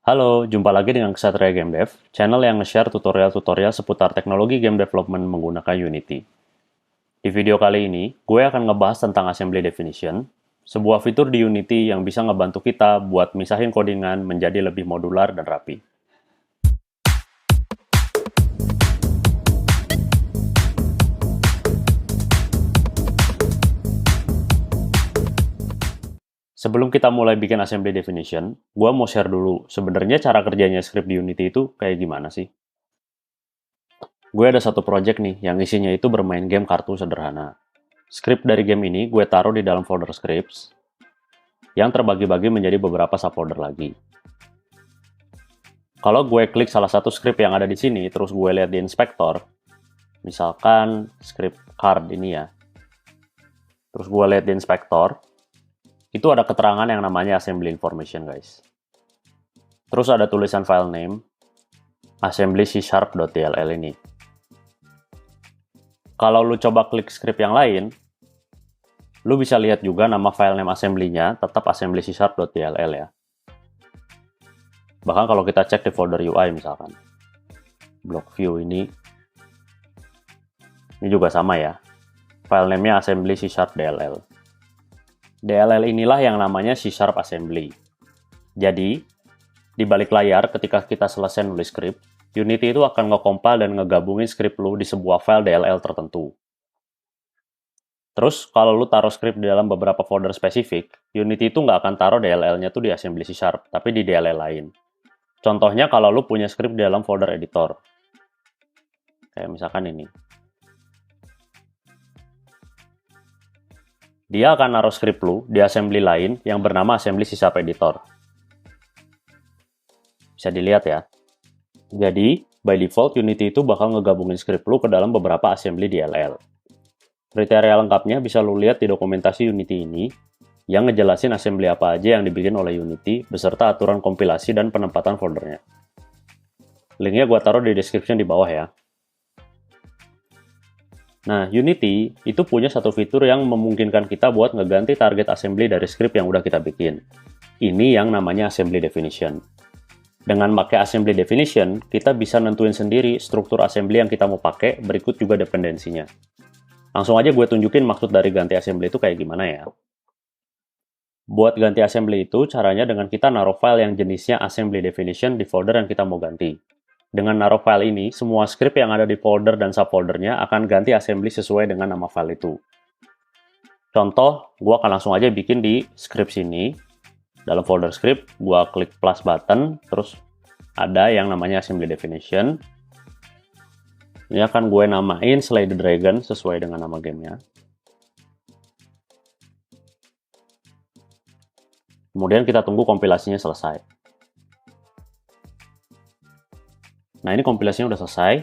Halo, jumpa lagi dengan Ksatria Game Dev, channel yang nge-share tutorial-tutorial seputar teknologi game development menggunakan Unity. Di video kali ini, gue akan ngebahas tentang Assembly Definition, sebuah fitur di Unity yang bisa ngebantu kita buat misahin codingan menjadi lebih modular dan rapi. Sebelum kita mulai bikin assembly definition, gue mau share dulu sebenarnya cara kerjanya script di Unity itu kayak gimana sih. Gue ada satu project nih yang isinya itu bermain game kartu sederhana. Script dari game ini gue taruh di dalam folder scripts yang terbagi-bagi menjadi beberapa subfolder lagi. Kalau gue klik salah satu script yang ada di sini, terus gue lihat di inspektor, misalkan script card ini ya, terus gue lihat di inspektor, itu ada keterangan yang namanya assembly information, guys. Terus ada tulisan file name, assembly c#.dll ini. Kalau lu coba klik script yang lain, lu bisa lihat juga nama file name assembly-nya tetap assembly c#.dll ya. Bahkan kalau kita cek di folder UI misalkan, block view ini juga sama ya. File name-nya assembly c#dll. DLL inilah yang namanya C# assembly. Jadi, di balik layar ketika kita selesai nulis script, Unity itu akan nge-compile dan ngegabungin script lu di sebuah file DLL tertentu. Terus, kalau lu taruh script di dalam beberapa folder spesifik, Unity itu nggak akan taruh DLL-nya tuh di assembly C#, tapi di DLL lain. Contohnya kalau lu punya script di dalam folder editor. Kayak misalkan ini. Dia akan naruh script lu di assembly lain yang bernama assembly C# editor. Bisa dilihat ya. Jadi, by default Unity itu bakal ngegabungin script lu ke dalam beberapa assembly DLL. Kriteria lengkapnya bisa lu lihat di dokumentasi Unity ini, yang ngejelasin assembly apa aja yang dibikin oleh Unity, beserta aturan kompilasi dan penempatan foldernya. Linknya gua taruh di description di bawah ya. Nah, Unity itu punya satu fitur yang memungkinkan kita buat ngeganti target assembly dari script yang udah kita bikin. Ini yang namanya assembly definition. Dengan pakai assembly definition, kita bisa nentuin sendiri struktur assembly yang kita mau pakai, berikut juga dependensinya. Langsung aja gue tunjukin maksud dari ganti assembly itu kayak gimana ya. Buat ganti assembly itu, caranya dengan kita naruh file yang jenisnya assembly definition di folder yang kita mau ganti. Dengan naruh file ini, semua script yang ada di folder dan subfoldernya akan ganti assembly sesuai dengan nama file itu. Contoh, gue akan langsung aja bikin di script sini. Dalam folder script, gue klik plus button, terus ada yang namanya assembly definition. Ini akan gue namain Slay the Dragon sesuai dengan nama gamenya. Kemudian kita tunggu kompilasinya selesai. Nah, ini kompilasinya udah selesai.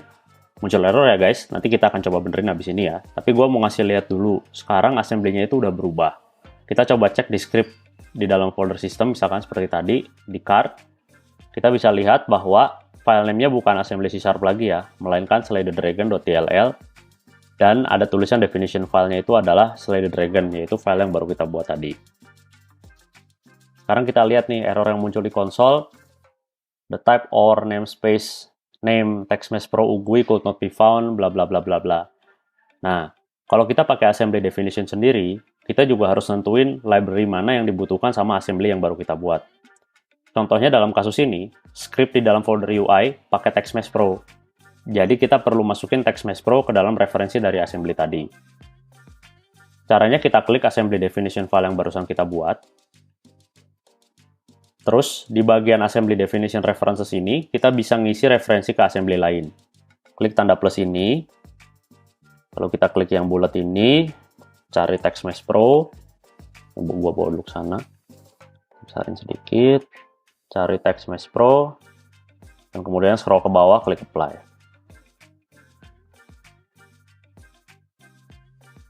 Muncul error ya guys, nanti kita akan coba benerin habis ini ya. Tapi gue mau ngasih lihat dulu, sekarang assembly-nya itu udah berubah. Kita coba cek di script di dalam folder system, misalkan seperti tadi, di card. Kita bisa lihat bahwa file name-nya bukan assembly C# lagi ya, melainkan slaythedragon.dll. Dan ada tulisan definition file-nya itu adalah Slay the Dragon, yaitu file yang baru kita buat tadi. Sekarang kita lihat nih, error yang muncul di konsol. The type or namespace name TextMesh Pro UGUI could not be found, bla bla bla bla bla. Nah, kalau kita pakai assembly definition sendiri, kita juga harus nentuin library mana yang dibutuhkan sama assembly yang baru kita buat. Contohnya dalam kasus ini, script di dalam folder UI pakai TextMesh Pro. Jadi kita perlu masukin TextMesh Pro ke dalam referensi dari assembly tadi. Caranya kita klik assembly definition file yang barusan kita buat. Terus, di bagian Assembly Definition References ini, kita bisa ngisi referensi ke assembly lain. Klik tanda plus ini, lalu kita klik yang bulat ini, cari TextMesh Pro, gua bawa dulu ke sana, besarin sedikit, cari TextMesh Pro, dan kemudian scroll ke bawah, klik Apply.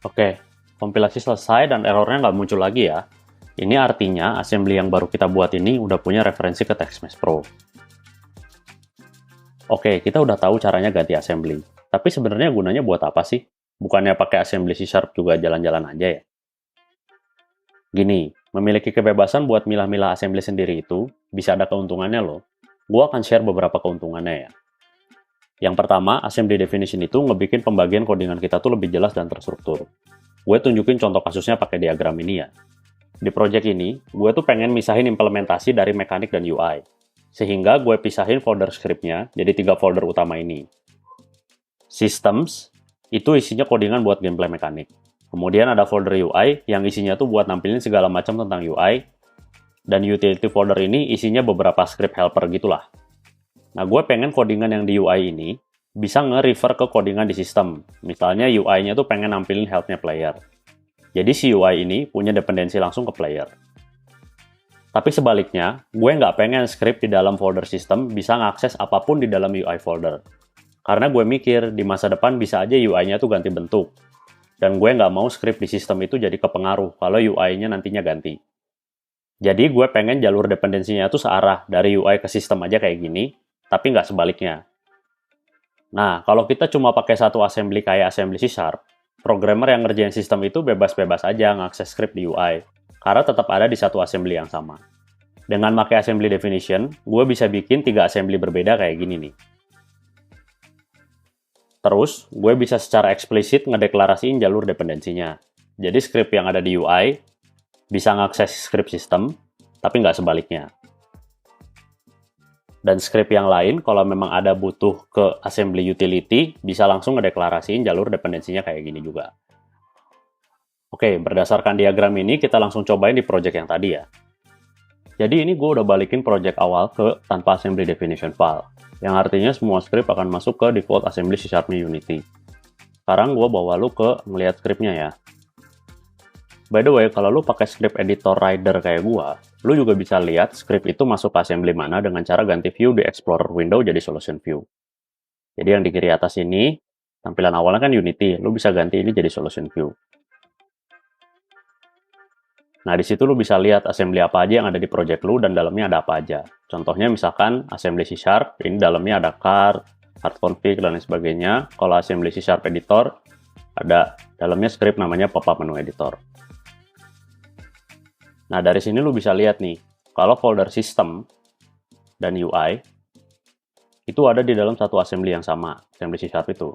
Oke, kompilasi selesai dan errornya nggak muncul lagi ya. Ini artinya assembly yang baru kita buat ini udah punya referensi ke TextMesh Pro. Oke, kita udah tahu caranya ganti assembly. Tapi sebenarnya gunanya buat apa sih? Bukannya pakai assembly C# juga jalan-jalan aja ya? Gini, memiliki kebebasan buat milah-milah assembly sendiri itu bisa ada keuntungannya loh. Gue akan share beberapa keuntungannya ya. Yang pertama, assembly definition itu ngebikin pembagian codingan kita tuh lebih jelas dan terstruktur. Gue tunjukin contoh kasusnya pakai diagram ini ya. Di project ini, gue tuh pengen misahin implementasi dari mekanik dan UI. Sehingga gue pisahin folder scriptnya jadi 3 folder utama ini. Systems, itu isinya codingan buat gameplay mekanik. Kemudian ada folder UI yang isinya tuh buat nampilin segala macam tentang UI. Dan utility folder ini isinya beberapa script helper gitulah. Nah, gue pengen codingan yang di UI ini bisa nge-refer ke codingan di sistem. Misalnya UI-nya tuh pengen nampilin health-nya player. Jadi si UI ini punya dependensi langsung ke player. Tapi sebaliknya, gue nggak pengen script di dalam folder sistem bisa ngakses apapun di dalam UI folder. Karena gue mikir di masa depan bisa aja UI-nya tuh ganti bentuk. Dan gue nggak mau script di sistem itu jadi kepengaruh kalau UI-nya nantinya ganti. Jadi gue pengen jalur dependensinya tuh searah dari UI ke sistem aja kayak gini, tapi nggak sebaliknya. Nah, kalau kita cuma pakai satu assembly kayak assembly C#, programmer yang ngerjain sistem itu bebas-bebas aja ngakses script di UI, karena tetap ada di satu assembly yang sama. Dengan pakai assembly definition, gue bisa bikin 3 assembly berbeda kayak gini nih. Terus, gue bisa secara eksplisit ngedeklarasiin jalur dependensinya. Jadi script yang ada di UI bisa ngakses script sistem, tapi nggak sebaliknya. Dan script yang lain, kalau memang ada butuh ke assembly utility, bisa langsung ngedeklarasiin jalur dependensinya kayak gini juga. Oke, berdasarkan diagram ini, kita langsung cobain di project yang tadi ya. Jadi ini gue udah balikin project awal ke tanpa assembly definition file, yang artinya semua script akan masuk ke default assembly C# Unity. Sekarang gue bawa lu ke ngeliat scriptnya ya. By the way, kalau lu pakai script editor Rider kayak gua, lu juga bisa lihat script itu masuk ke assembly mana dengan cara ganti view di Explorer window jadi solution view. Jadi yang di kiri atas ini, tampilan awalnya kan Unity, lu bisa ganti ini jadi solution view. Nah, di situ lu bisa lihat assembly apa aja yang ada di project lu dan dalamnya ada apa aja. Contohnya misalkan assembly C#, ini dalamnya ada card config, dan lain sebagainya. Kalau assembly C# editor, ada dalamnya script namanya pop-up menu editor. Nah, dari sini lu bisa lihat nih, kalau folder system dan UI itu ada di dalam satu assembly yang sama, assembly C# itu.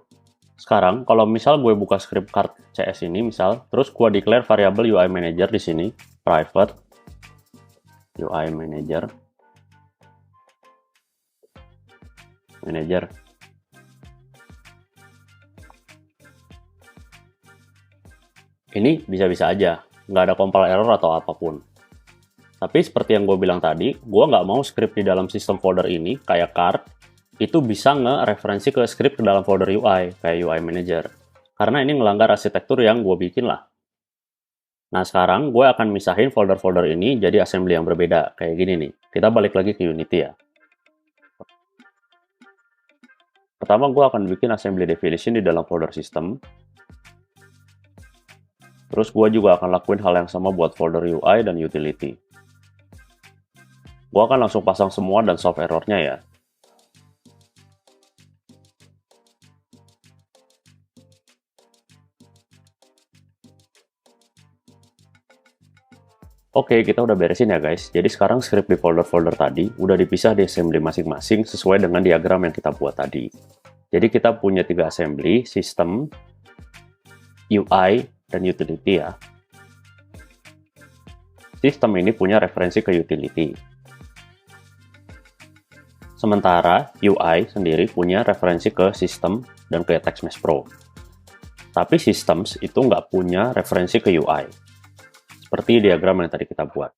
Sekarang, kalau misal gue buka script card CS ini, misal, terus gue declare variable UI manager di sini, private UI manager, ini bisa-bisa aja, nggak ada compile error atau apapun. Tapi seperti yang gue bilang tadi, gue nggak mau script di dalam sistem folder ini, kayak card, itu bisa nge-referensi ke script ke dalam folder UI, kayak UI Manager. Karena ini ngelanggar arsitektur yang gue bikin lah. Nah, sekarang gue akan misahin folder-folder ini jadi assembly yang berbeda, kayak gini nih. Kita balik lagi ke Unity ya. Pertama, gue akan bikin assembly definition di dalam folder system. Terus gue juga akan lakuin hal yang sama buat folder UI dan utility. Gue akan langsung pasang semua dan solve errornya ya. Oke, kita udah beresin ya guys. Jadi sekarang script di folder-folder tadi udah dipisah di assembly masing-masing sesuai dengan diagram yang kita buat tadi. Jadi kita punya 3 assembly, system, UI, dan utility ya. Sistem ini punya referensi ke utility. Sementara UI sendiri punya referensi ke sistem dan ke TextMesh Pro. Tapi systems itu nggak punya referensi ke UI. Seperti diagram yang tadi kita buat.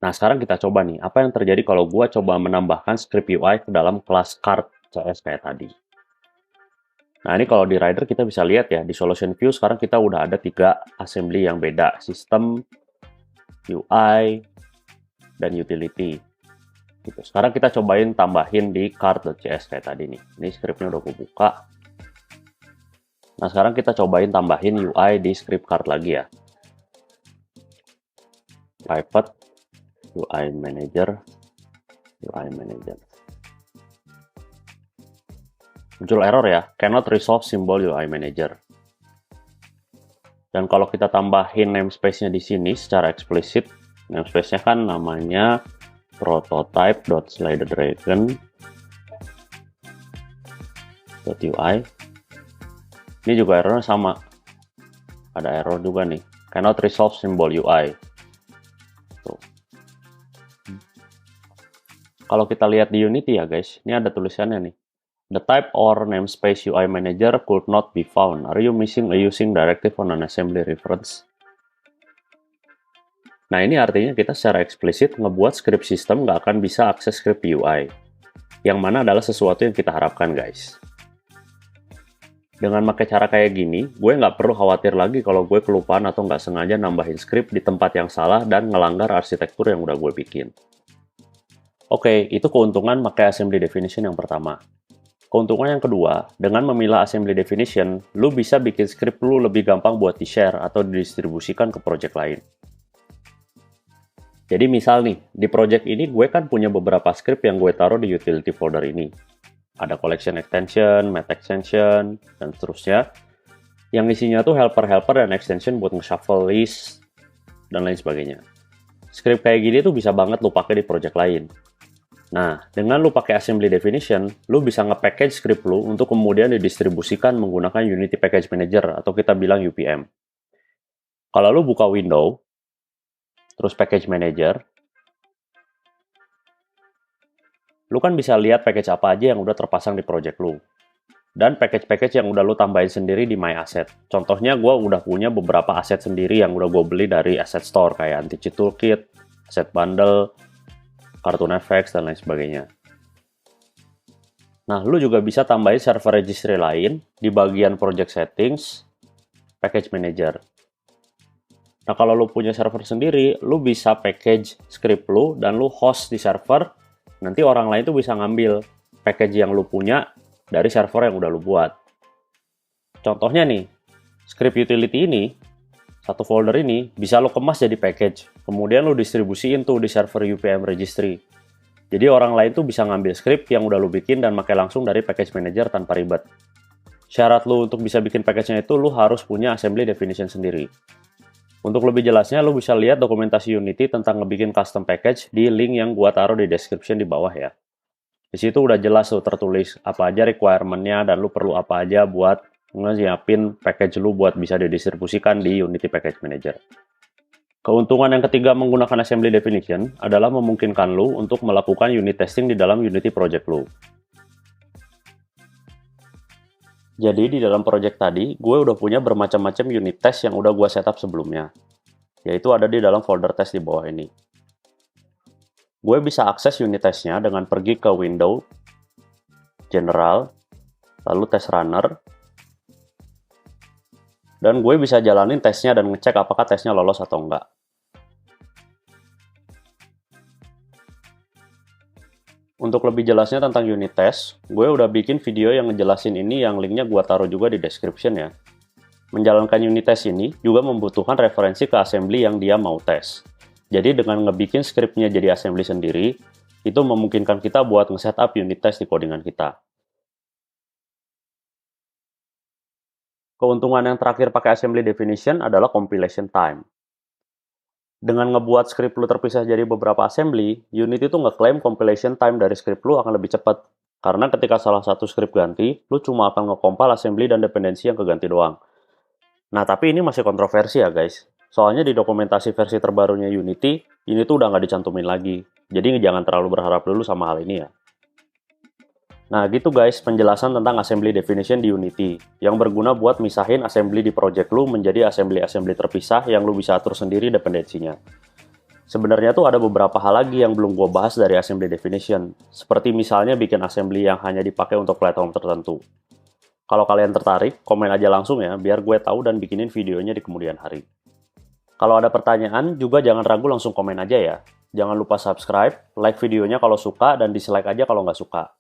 Nah, sekarang kita coba nih, apa yang terjadi kalau gua coba menambahkan script UI ke dalam kelas card CS kayak tadi. Nah, ini kalau di Rider kita bisa lihat ya, di Solution View sekarang kita udah ada 3 assembly yang beda, sistem, UI, dan utility. Gitu. Sekarang kita cobain tambahin di card.cs kayak tadi nih. Ini scriptnya udah gue buka. Nah, sekarang kita cobain tambahin UI di script card lagi ya. Private, UI Manager. Muncul error ya, cannot resolve symbol UI Manager. Dan kalau kita tambahin namespace-nya di sini secara eksplisit, namespace-nya kan namanya prototype.sliderdragon.ui. Ini juga errornya sama. Ada error juga nih. Cannot resolve symbol UI. Tuh. Kalau kita lihat di Unity ya guys, ini ada tulisannya nih. The type or namespace UI manager could not be found. Are you missing a using directive on an assembly reference? Nah, ini artinya kita secara eksplisit ngebuat script system nggak akan bisa akses script UI. Yang mana adalah sesuatu yang kita harapkan guys. Dengan pakai cara kayak gini, gue nggak perlu khawatir lagi kalau gue kelupaan atau nggak sengaja nambahin script di tempat yang salah dan ngelanggar arsitektur yang udah gue bikin. Oke, itu keuntungan pakai assembly definition yang pertama. Keuntungan yang kedua, dengan memilah assembly definition, lu bisa bikin script lu lebih gampang buat di-share atau didistribusikan ke project lain. Jadi misal nih, di project ini gue kan punya beberapa script yang gue taruh di utility folder ini. Ada collection extension, math extension, dan seterusnya. Yang isinya tuh helper-helper dan extension buat nge-shuffle list, dan lain sebagainya. Script kayak gini tuh bisa banget lu pakai di project lain. Nah, dengan lu pakai assembly definition, lu bisa nge-package script lu untuk kemudian didistribusikan menggunakan Unity Package Manager, atau kita bilang UPM. Kalau lu buka window, terus Package Manager, lu kan bisa lihat package apa aja yang udah terpasang di project lu. Dan package-package yang udah lu tambahin sendiri di My Asset. Contohnya, gue udah punya beberapa aset sendiri yang udah gue beli dari Asset Store, kayak Anti-Cheat Toolkit, Asset Bundle, Cartoon Effects, dan lain sebagainya. Nah, lu juga bisa tambahin server registry lain di bagian Project Settings, Package Manager. Nah, kalau lu punya server sendiri, lu bisa package script lu dan lu host di server. Nanti orang lain tuh bisa ngambil package yang lu punya dari server yang udah lu buat. Contohnya nih, script utility ini, satu folder ini, bisa lu kemas jadi package. Kemudian lu distribusiin tuh di server UPM registry. Jadi orang lain tuh bisa ngambil script yang udah lu bikin dan pakai langsung dari package manager tanpa ribet. Syarat lu untuk bisa bikin package-nya itu lu harus punya assembly definition sendiri. Untuk lebih jelasnya, lu bisa lihat dokumentasi Unity tentang ngebikin custom package di link yang gua taruh di description di bawah ya. Di situ udah jelas tuh tertulis apa aja requirement-nya dan lu perlu apa aja buat nyiapin package lu buat bisa didistribusikan di Unity Package Manager. Keuntungan yang ketiga menggunakan assembly definition adalah memungkinkan lu untuk melakukan unit testing di dalam Unity project lu. Jadi di dalam project tadi, gue udah punya bermacam-macam unit test yang udah gue setup sebelumnya. Yaitu ada di dalam folder test di bawah ini. Gue bisa akses unit testnya dengan pergi ke Window, General, lalu Test Runner. Dan gue bisa jalanin tesnya dan ngecek apakah tesnya lolos atau enggak. Untuk lebih jelasnya tentang unit test, gue udah bikin video yang ngejelasin ini yang linknya gue taruh juga di description ya. Menjalankan unit test ini juga membutuhkan referensi ke assembly yang dia mau tes. Jadi dengan ngebikin scriptnya jadi assembly sendiri, itu memungkinkan kita buat nge-setup unit test di codingan kita. Keuntungan yang terakhir pakai assembly definition adalah compilation time. Dengan ngebuat script lu terpisah jadi beberapa assembly, Unity itu ngeklaim compilation time dari script lu akan lebih cepat. Karena ketika salah satu script ganti, lu cuma akan nge-compile assembly dan dependensi yang keganti doang. Nah, tapi ini masih kontroversi ya guys. Soalnya di dokumentasi versi terbarunya Unity, ini tuh udah nggak dicantumin lagi. Jadi jangan terlalu berharap dulu sama hal ini ya. Nah, gitu guys penjelasan tentang assembly definition di Unity, yang berguna buat misahin assembly di project lu menjadi assembly-assembly terpisah yang lu bisa atur sendiri dependensinya. Sebenarnya tuh ada beberapa hal lagi yang belum gue bahas dari assembly definition, seperti misalnya bikin assembly yang hanya dipakai untuk platform tertentu. Kalau kalian tertarik, komen aja langsung ya, biar gue tahu dan bikinin videonya di kemudian hari. Kalau ada pertanyaan, juga jangan ragu langsung komen aja ya. Jangan lupa subscribe, like videonya kalau suka, dan dislike aja kalau nggak suka.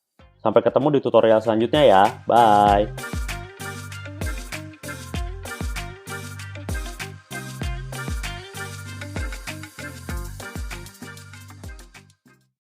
Sampai ketemu di tutorial selanjutnya ya. Bye!